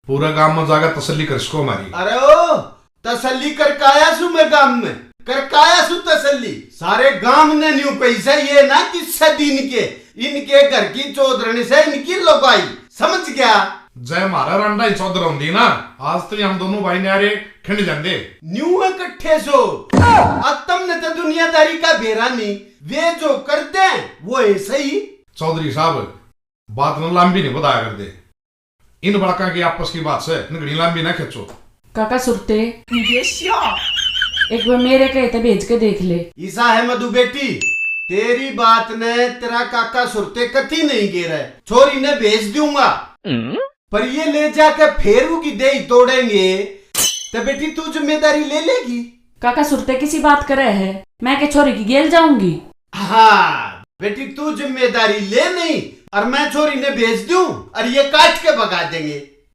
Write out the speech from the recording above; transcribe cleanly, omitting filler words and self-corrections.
पूरा गांव में जाकर तसल्ली कर इसको हमारी। अरे ओ तसल्ली कर काया सु मैं गांव में कर काया सु तसल्ली सारे गांव ने न्यू पैसा ये ना कि सदीन के इनके घर की चौधरनी से इनकी लोगाई समझ गया। जय मारा रंडा ही चौधर होंगी ना आज तो हम दोनों भाई न्यारे खिंड जाते न्यू इकट्ठे सो अब तुमने तो दुनियादारी का बेरा नहीं वे जो करते हैं वो ऐसे ही। चौधरी साहब बात न लंबी नहीं बताया कर दे इन बड़का की आपस की बात से घड़ी लंबी ना खींचो। काका सुरते एक बार मेरे कहते भेज के देख ले। ईसा है मधु बेटी तेरी बात ने तेरा काका सुरते कति नहीं गिर है छोरी ने भेज दूंगा पर ये ले जाकर फेरू की दे तोड़ेंगे तो बेटी तू जिम्मेदारी ले लेगी। काका सुरते किसी बात करे है मैं के छोरी की गेल जाऊंगी। हाँ बेटी तू जिम्मेदारी ले नहीं और मैं छोरी ने भेज दूं और ये काट के भगा देंगे।